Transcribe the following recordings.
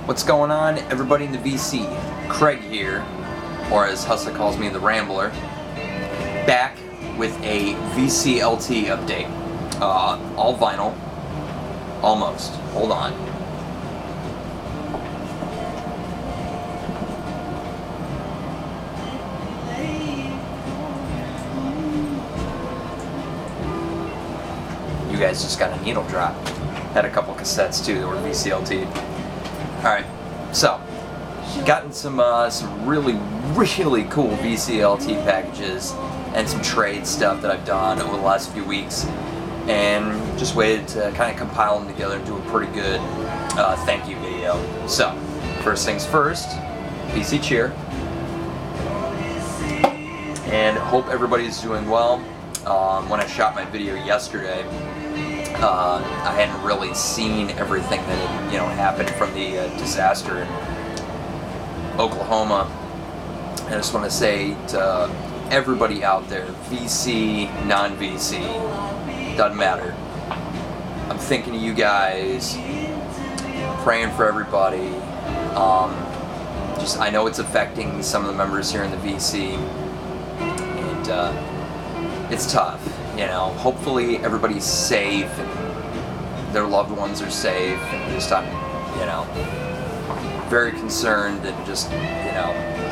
What's going on, everybody in the VC? Craig here, or as Hustler calls me, the Rambler, back with a VCLT update. All vinyl, almost. Hold on. You guys just got a needle drop. Had a couple cassettes too that were VCLT'd. Alright, so gotten some really cool VCLT packages and some trade stuff that I've done over the last few weeks, and just waited to kind of compile them together and do a pretty good thank you video. So, first things first, VC cheer, and hope everybody's doing well. When I shot my video yesterday, I hadn't really seen everything that had, happened from the disaster in Oklahoma. And I just want to say to everybody out there, VC, non-VC, doesn't matter. I'm thinking of you guys, praying for everybody. I know it's affecting some of the members here in the VC, and it's tough. Hopefully everybody's safe and their loved ones are safe, and just I'm, very concerned and just,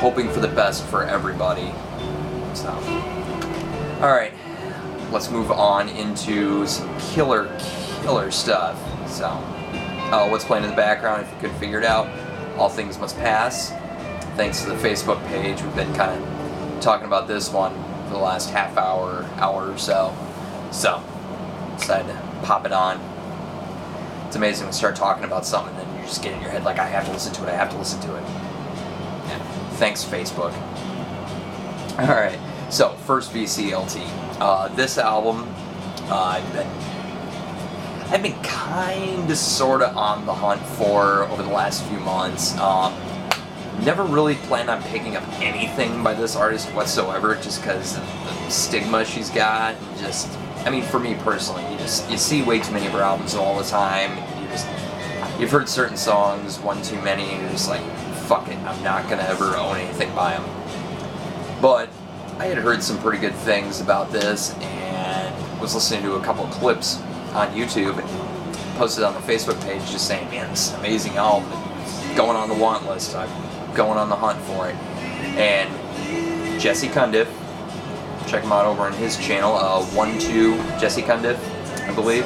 hoping for the best for everybody. So, alright, let's move on into some killer stuff. So, what's playing in the background, if you couldn't figure it out, All Things Must Pass. Thanks to the Facebook page, we've been kind of talking about this one for the last half hour or so. So, decided to pop it on. It's amazing when you start talking about something and then you just get in your head like, I have to listen to it, I have to listen to it. Yeah. Thanks, Facebook. Alright, so first VCLT. This album, I've been kinda sorta on the hunt for over the last few months. Never really planned on picking up anything by this artist whatsoever, just because of the stigma she's got. For me personally, you see way too many of her albums all the time. You've heard certain songs one too many, and you're just like, fuck it, I'm not gonna ever own anything by them. But I had heard some pretty good things about this, and was listening to a couple of clips on YouTube, and posted on the Facebook page just saying, man, this is an amazing album, going on the want list, I'm going on the hunt for it. And Jesse Cundiff, check him out over on his channel, 12 Jesse Cundiff, I believe.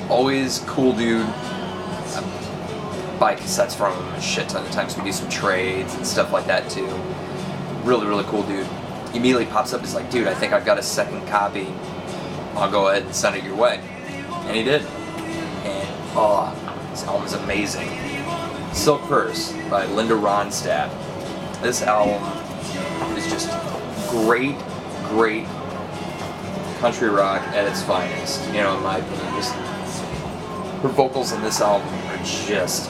Always cool dude. I buy cassettes from him a shit ton of times. We do some trades and stuff like that too. Really cool dude. He immediately pops up, he's like, dude, I think I've got a second copy. I'll go ahead and send it your way. And he did. And this album is amazing. Silk Purse by Linda Ronstadt. This album is just great country rock at its finest, in my opinion. Her vocals in this album are just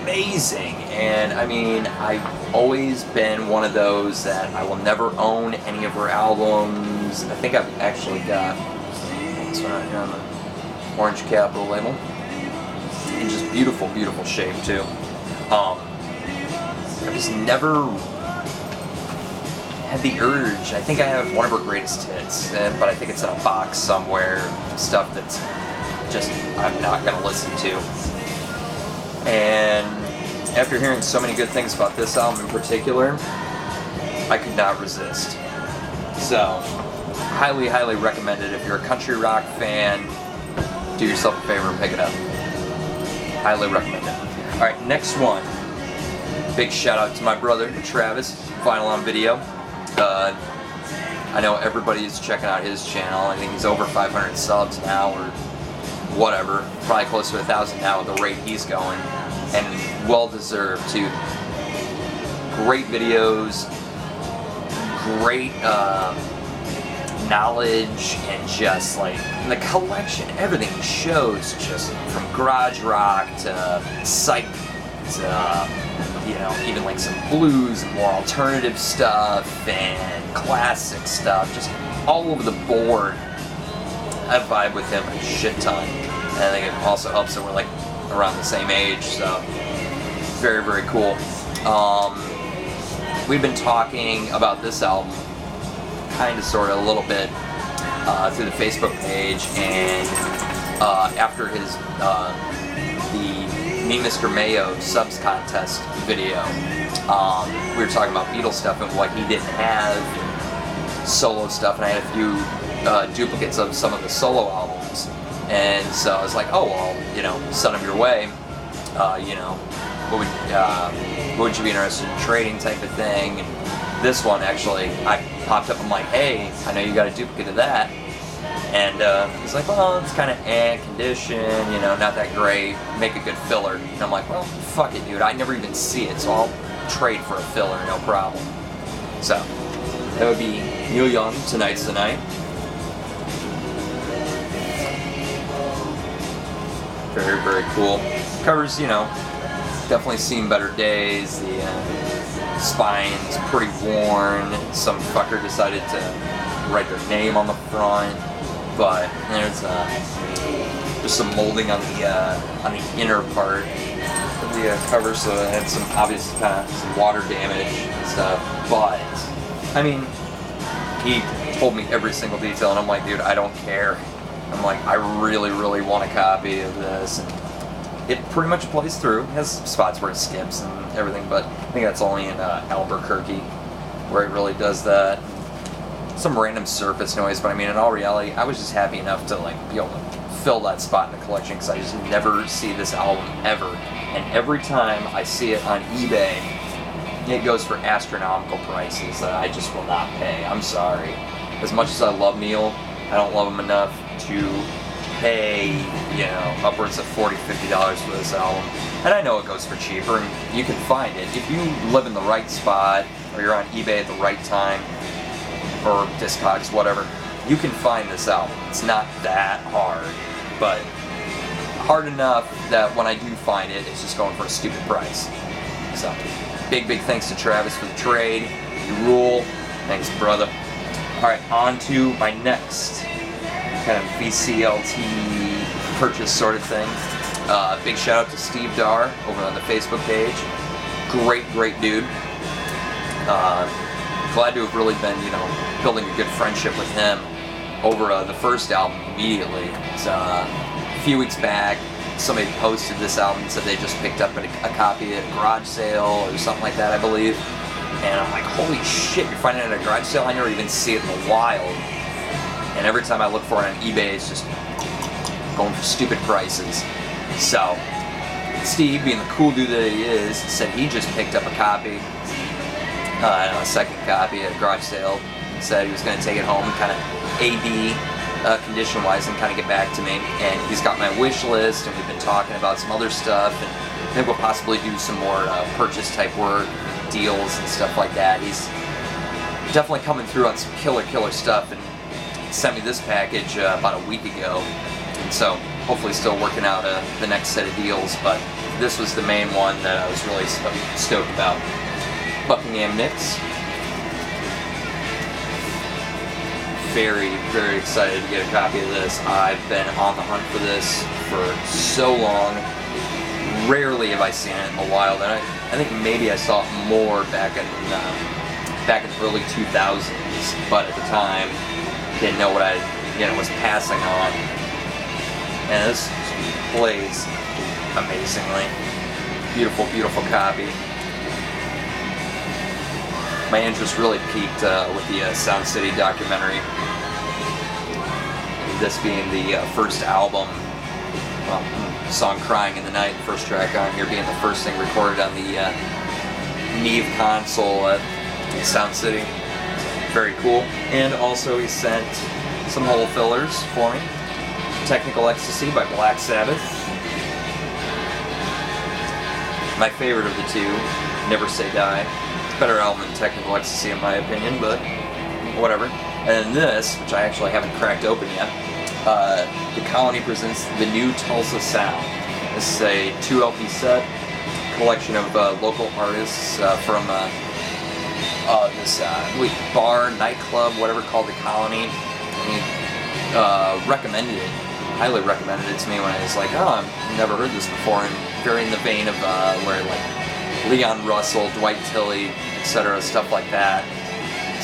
amazing, and I've always been one of those that I will never own any of her albums. I think I've actually got this one right here on the Orange Capital label, in just beautiful shape too. I've just never had the urge. I think I have one of her greatest hits, but I think it's in a box somewhere, stuff that's just I'm not going to listen to. And after hearing so many good things about this album in particular, I could not resist. So, highly recommend it. If you're a country rock fan, do yourself a favor and pick it up. Highly recommend it. Alright, next one. Big shout out to my brother, Travis, Vinyl on Video. I know everybody's checking out his channel. I think he's over 500 subs now, or whatever. Probably close to 1,000 now with the rate he's going. And well deserved too. Great videos, great knowledge, and just like the collection, everything he shows, just from garage rock to psych to even like some blues and more alternative stuff and classic stuff, just all over the board. I vibe with him a shit ton, and I think it also helps that we're like around the same age, so very, very cool. We've been talking about this album kind of, sort of, a little bit through the Facebook page, and after his the Me Mr. Mayo subs contest video, we were talking about Beatles stuff and what he didn't have solo stuff, and I had a few duplicates of some of the solo albums, and so I was like, oh well, you know, send them your way. You know, what would you be interested in trading, type of thing. And this one, actually, I popped up, I'm like, hey, I know you got a duplicate of that. And he's like, well, it's kind of condition, you know, not that great, make a good filler. And I'm like, well, fuck it, dude, I never even see it, so I'll trade for a filler, no problem. So, that would be Neil Young, Tonight's the Night. Very, very cool. Covers, you know, definitely seen better days. The spine's pretty worn. Some fucker decided to write their name on the front, but there's just some molding on the inner part of the cover, so it had some obvious kind of some water damage and stuff. But I mean, he told me every single detail, and I'm like, dude, I don't care. I'm like, I really, really want a copy of this. And it pretty much plays through. It has spots where it skips and everything, but I think that's only in Albuquerque where it really does that. Some random surface noise, but I mean, in all reality, I was just happy enough to like be able to fill that spot in the collection, because I just never see this album ever. And every time I see it on eBay, it goes for astronomical prices that I just will not pay. I'm sorry. As much as I love Neil, I don't love him enough to pay, you know, upwards of $40, $50 for this album. And I know it goes for cheaper, and you can find it. If you live in the right spot, or you're on eBay at the right time, or Discogs, whatever, you can find this album. It's not that hard, but hard enough that when I do find it, it's just going for a stupid price. So, big, big thanks to Travis for the trade. You rule. Thanks, brother. Alright, on to my next kind of VCLT purchase sort of thing. Big shout out to Steve Darr over on the Facebook page. Great, great dude. Glad to have really been, you know, building a good friendship with him over the first album immediately. So, a few weeks back, somebody posted this album and said they just picked up a copy at a garage sale or something like that, I believe. And I'm like, holy shit, you're finding it at a garage sale? I never even see it in the wild. And every time I look for it on eBay, it's just going for stupid prices. So, Steve, being the cool dude that he is, said he just picked up a copy, a second copy at a garage sale. He said he was going to take it home and kind of AD condition-wise and kind of get back to me. And he's got my wish list, and we've been talking about some other stuff, and maybe we'll possibly do some more purchase-type work, deals and stuff like that. He's definitely coming through on some killer stuff, and sent me this package about a week ago, and so hopefully still working out the next set of deals, but this was the main one that I was really stoked about. Buckingham Nicks. Very, very excited to get a copy of this. I've been on the hunt for this for so long. Rarely have I seen it in the wild, and I think maybe I saw it more back in the early 2000s, but at the time didn't know what I was passing on. And this plays amazingly. Beautiful, beautiful copy. My interest really peaked with the Sound City documentary. This being the first album, song Crying in the Night, first track on here, being the first thing recorded on the Neve console at Sound City. Very cool. And also he sent some hole fillers for me. Technical Ecstasy by Black Sabbath. My favorite of the two, Never Say Die. It's a better album than Technical Ecstasy in my opinion, but whatever. And this, which I actually haven't cracked open yet, The Colony presents The New Tulsa Sound. This is a 2 LP set, collection of local artists from this bar, nightclub, whatever, called The Colony. And he recommended it highly recommended it to me when I was like, oh, I've never heard this before, and very in the vein of where like Leon Russell, Dwight Tilley, etc., stuff like that.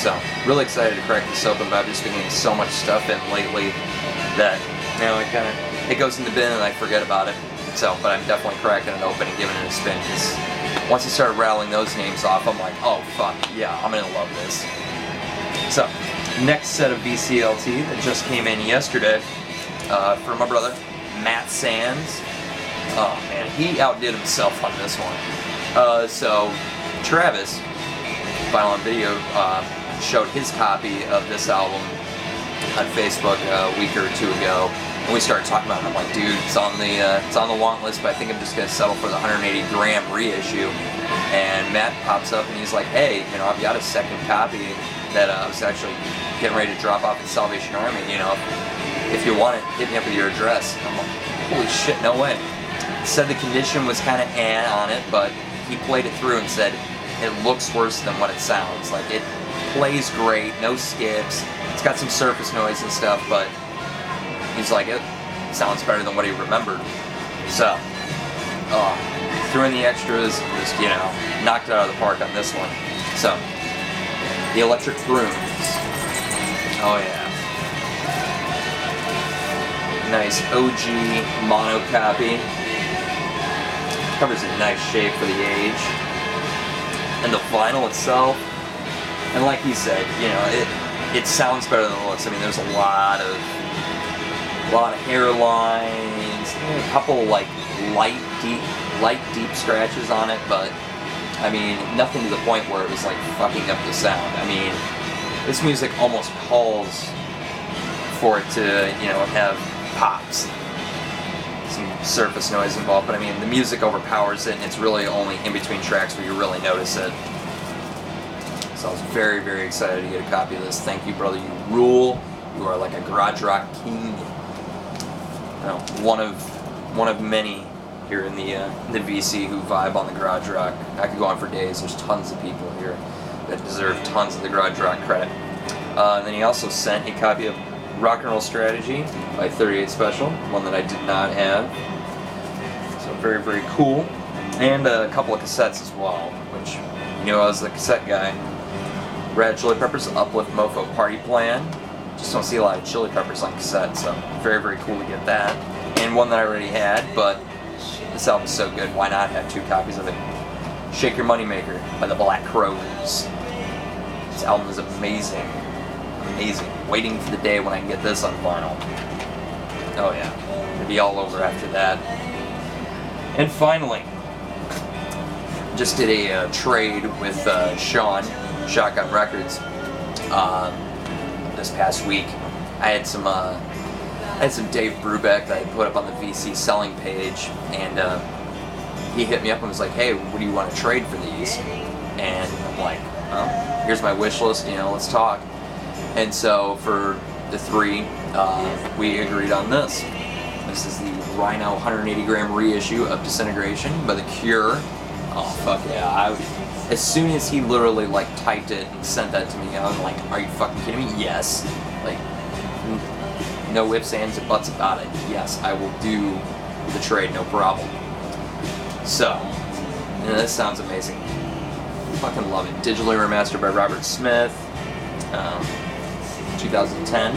So, really excited to crack this open, but I've just been getting so much stuff in lately that, you know, it goes in the bin and I forget about it. So, but I'm definitely cracking it open and giving it a spin, because once I started rattling those names off, I'm like, oh fuck, yeah, I'm gonna love this. So, next set of VCLT that just came in yesterday from my brother, Matt Sands. Oh man, he outdid himself on this one. So, Travis, vinylonvideo, showed his copy of this album on Facebook a week or two ago, and we started talking about it. I'm like, dude, it's on the want list, but I think I'm just gonna settle for the 180 gram reissue. And Matt pops up and he's like, hey, you know, I've got a second copy that I was actually getting ready to drop off at Salvation Army. You know, if you want it, hit me up with your address. And I'm like, holy shit, no way. Said the condition was kind of on it, but he played it through and said it looks worse than what it sounds. Like, it plays great, no skips. It's got some surface noise and stuff, but he's like, it sounds better than what he remembered. So, threw in the extras, just, you know, knocked it out of the park on this one. So, the Electric Throoms. Oh yeah. Nice OG mono copy. Cover's in nice shape for the age. And the vinyl itself, and like he said, you know, it sounds better than it looks. I mean, there's a lot of hairlines, a couple like light deep scratches on it, but I mean, nothing to the point where it was like fucking up the sound. I mean, this music almost calls for it to, you know, have pops, some surface noise involved, but I mean, the music overpowers it, and it's really only in between tracks where you really notice it. So I was very, very excited to get a copy of this. Thank you, brother. You rule. You are like a garage rock king. You know, one of many here in the VC who vibe on the garage rock. I could go on for days. There's tons of people here that deserve tons of the garage rock credit. And then he also sent a copy of Rock and Roll Strategy by 38 Special, one that I did not have. So very, very cool. And a couple of cassettes as well, which, you know, I was the cassette guy. Red Chili Peppers Uplift Mofo Party Plan. Just don't see a lot of Chili Peppers on cassette, so very, very cool to get that. And one that I already had, but this album's so good, why not have two copies of it? Shake Your Moneymaker by the Black Crowes. This album is amazing. Amazing. Waiting for the day when I can get this on vinyl. Oh yeah. It'll be all over after that. And finally, just did a trade with Shawn, shotgunnrecords, this past week. I had some Dave Brubeck that I put up on the VC selling page, and he hit me up and was like, hey, what do you want to trade for these? And I'm like, oh, here's my wish list, you know, let's talk. And so for the three, we agreed on this. This is the Rhino 180 gram reissue of Disintegration by The Cure. Oh fuck yeah, as soon as he literally like typed it and sent that to me, I was like, are you fucking kidding me? Yes. Like, no ifs, ands, or buts about it. Yes, I will do the trade, no problem. So, and this sounds amazing. Fucking love it. Digitally remastered by Robert Smith, 2010.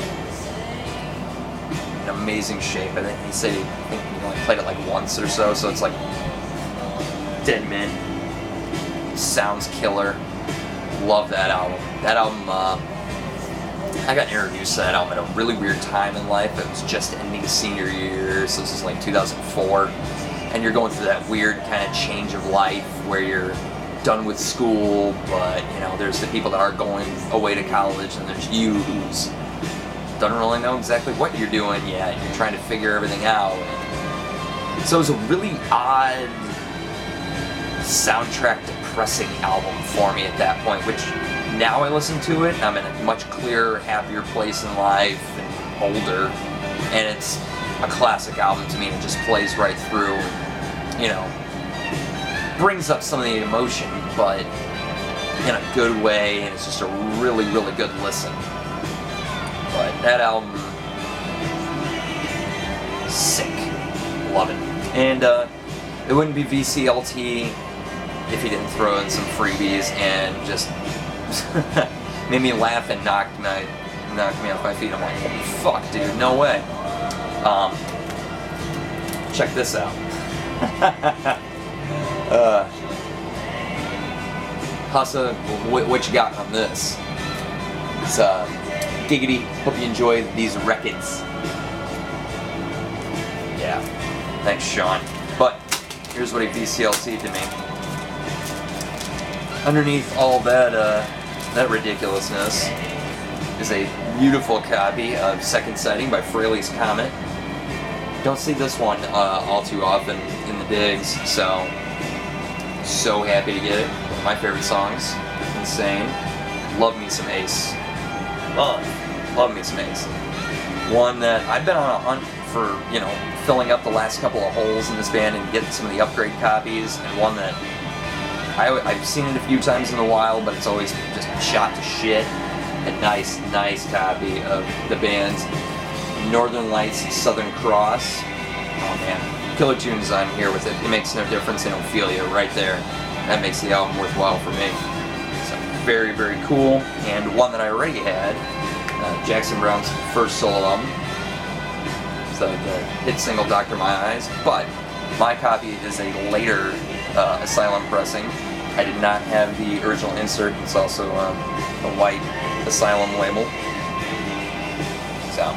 In amazing shape. I think he said he only played it like once or so it's like dead mint. Sounds killer. Love that album. That album, I got introduced to that album at a really weird time in life. It was just ending senior year, so this is like 2004. And you're going through that weird kind of change of life where you're done with school, but you know, there's the people that are going away to college, and there's you who's doesn't really know exactly what you're doing yet. You're trying to figure everything out. So it was a really odd soundtrack depressing album for me at that point, which now I listen to it, I'm in a much clearer, happier place in life and older, and it's a classic album to me. It just plays right through, you know, brings up some of the emotion, but in a good way, and it's just a really, really good listen. But that album, Sick. Love it. And it wouldn't be VCLT if he didn't throw in some freebies and just made me laugh and knocked me off my feet. I'm like, holy fuck, dude, no way. Check this out. Hassa, what you got on this? It's giggity. Hope you enjoy these records. Yeah, thanks, Shawn. But here's what he VCLT'd to me. Underneath all that ridiculousness is a beautiful copy of Second Sighting by Fraley's Comet. Don't see this one all too often in the digs, so happy to get it. One of my favorite songs. Insane. Love me some Ace. Love me some Ace. One that I've been on a hunt for, you know, filling up the last couple of holes in this band and getting some of the upgrade copies, and one that I've seen it a few times in the wild, but it's always just shot to shit. A nice copy of the band's Northern Lights Southern Cross. Oh man, Killer Tunes on here with it. It makes no difference, they don't feel you right there. That makes the album worthwhile for me. So very, very cool. And one that I already had, Jackson Browne's first solo album. So the hit single Dr. My Eyes. But my copy is a later Asylum pressing. I did not have the original insert. It's also a white Asylum label. So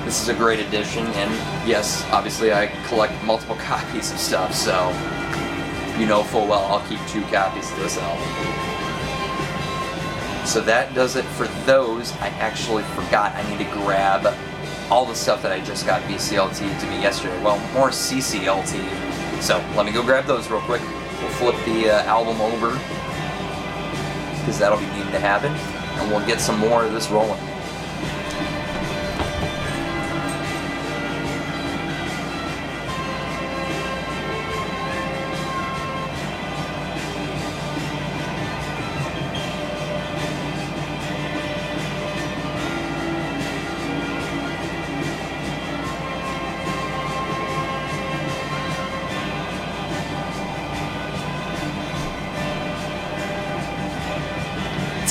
this is a great addition, and yes, obviously I collect multiple copies of stuff, so you know full well I'll keep 2 copies of this album. So that does it for those. I actually forgot I need to grab all the stuff that I just got VCLT to me yesterday. Well, more CCLT. So let me go grab those real quick. We'll flip the album over, because that'll be needing to happen, and we'll get some more of this rolling.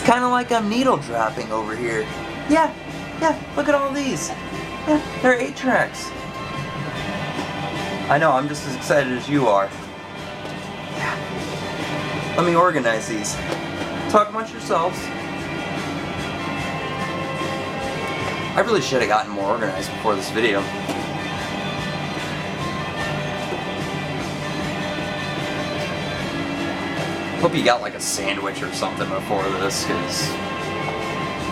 Kind of like I'm needle dropping over here. Yeah, look at all these. Yeah, they're 8 tracks. I know, I'm just as excited as you are. Yeah. Let me organize these. Talk amongst yourselves. I really should have gotten more organized before this video. Hope you got like a sandwich or something before this, because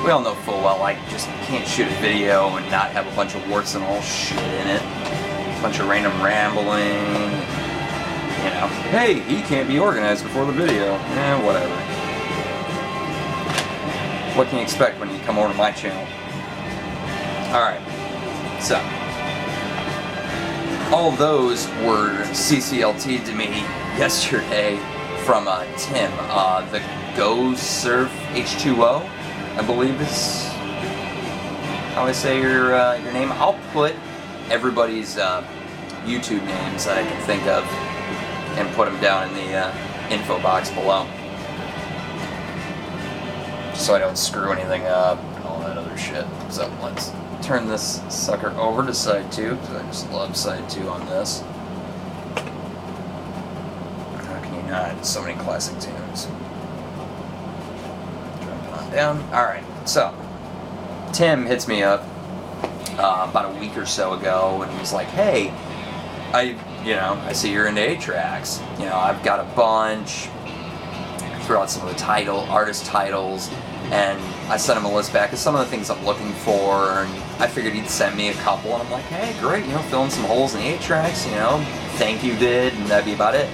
we all know full well I just can't shoot a video and not have a bunch of warts and all shit in it. A bunch of random rambling. You know, hey, he can't be organized before the video. Eh, whatever. What can you expect when you come over to my channel? Alright, so all those were CCLT'd to me yesterday from Tim, the Go Surf H2O, I believe is how I say your name. I'll put everybody's YouTube names that I can think of and put them down in the info box below, just so I don't screw anything up and all that other shit. So let's turn this sucker over to side 2, because I just love side 2 on this. God, so many classic tunes. Drop it on down. Alright, so Tim hits me up about a week or so ago and was like, hey, I see you're into 8 tracks. You know, I've got a bunch. I threw out some of the artist titles, and I sent him a list back of some of the things I'm looking for, and I figured he'd send me a couple, and I'm like, hey, great, you know, fill in some holes in the 8 tracks, you know, thank you did, and that'd be about it.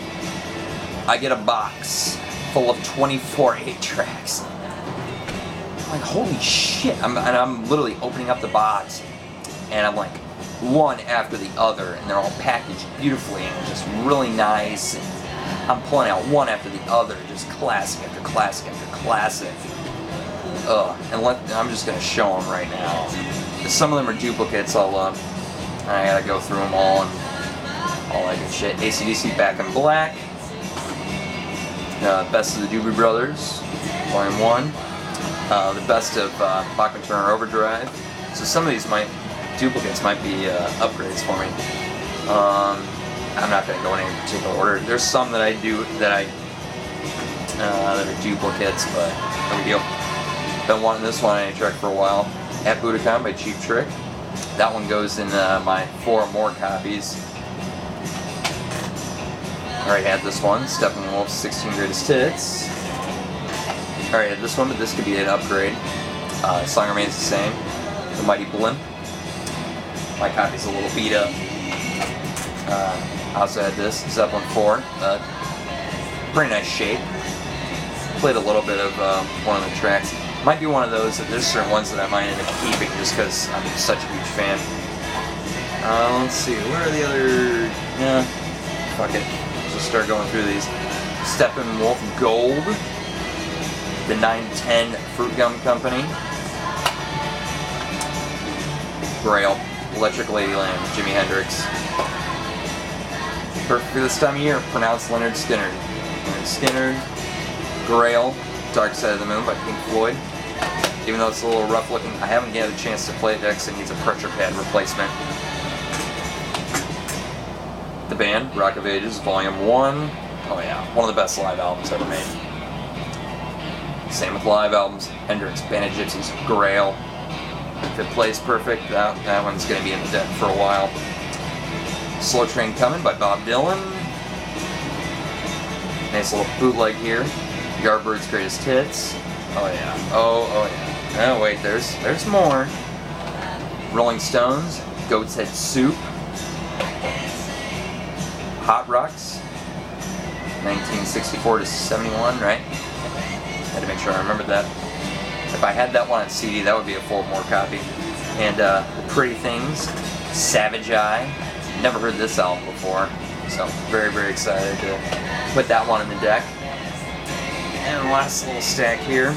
I get a box full of 24 8 tracks. I'm like, holy shit. I'm literally opening up the box, and I'm like, one after the other, and they're all packaged beautifully and just really nice, and I'm pulling out one after the other, just classic after classic after classic. And I'm just going to show them right now. Some of them are duplicates. I'll I gotta go through them all and all that good shit. AC/DC Back in Black. Best of the Doobie Brothers, Volume 1. The best of Bachman Turner Overdrive. So some of these duplicates might be upgrades for me. I'm not going to go in any particular order. There's some that I do that are duplicates, but no big deal. Been wanting this one on any track for a while. At Budokan by Cheap Trick. That one goes in my 4 more copies. Already had this one, Steppenwolf's 16 Greatest Hits. Already had this one, but this could be an upgrade. Song remains the same. The Mighty Blimp. My copy's a little beat up. I also had this, Zeppelin 4. Pretty nice shape. Played a little bit of one of the tracks. Might be one of those that there's certain ones that I might end up keeping just because I'm such a huge fan. Let's see, where are the other... Yeah, fuck it. Just start going through these. Steppenwolf Gold, the 910 Fruit Gum Company, Grail, Electric Ladyland, Jimi Hendrix. Perfect for this time of year, pronounced Leonard Skinner. Leonard Skinner, Grail, Dark Side of the Moon by Pink Floyd. Even though it's a little rough looking, I haven't had a chance to play it because it needs a pressure pad replacement. The Band, Rock of Ages, Volume 1. Oh yeah, one of the best live albums ever made. Same with live albums. Hendrix, Band of Gypsies, Grail. If it plays perfect, that one's going to be in the deck for a while. Slow Train Coming by Bob Dylan. Nice little bootleg here. Yardbird's Greatest Hits. Oh yeah. Oh yeah. Oh wait, there's more. Rolling Stones, Goat's Head Soup. Hot Rocks, 1964 to 71, right? Had to make sure I remembered that. If I had that one on CD, that would be a 4 more copy. And The Pretty Things, Savage Eye. Never heard this album before, so very, very excited to put that one in the deck. And last little stack here,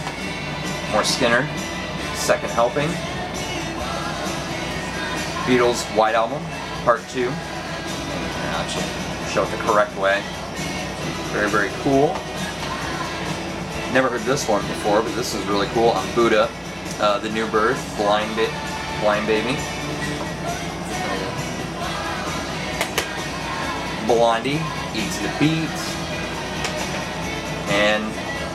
more Skinner, Second Helping. Beatles White Album, Part 2. Actually, show it the correct way. Very, very cool. Never heard this one before, but this is really cool. On Buddha, The New Birth, Blind Baby. Blondie, Eats the Beat. And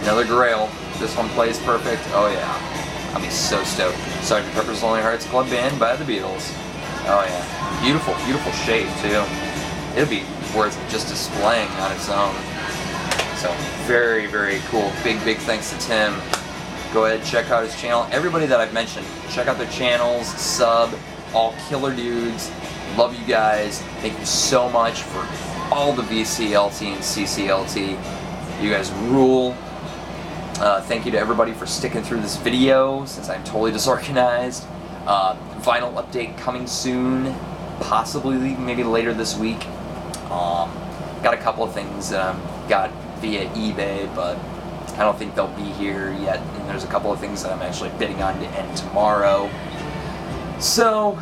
another Grail. This one plays perfect. Oh yeah. I'll be so stoked. Sgt. Pepper's Lonely Hearts Club Band by the Beatles. Oh yeah. Beautiful, beautiful shape too. It'll be worth just displaying on its own. So very, very cool. Big, big thanks to Tim. Go ahead, check out his channel. Everybody that I've mentioned, check out their channels, sub, all killer dudes. Love you guys. Thank you so much for all the VCLT and CCLT. You guys rule. Thank you to everybody for sticking through this video since I'm totally disorganized. Vinyl update coming soon, possibly maybe later this week. Got a couple of things that got via eBay, but I don't think they'll be here yet. And there's a couple of things that I'm actually bidding on to end tomorrow. So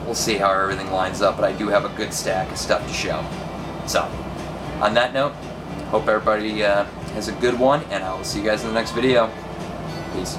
we'll see how everything lines up, but I do have a good stack of stuff to show. So on that note, hope everybody has a good one, and I will see you guys in the next video. Peace.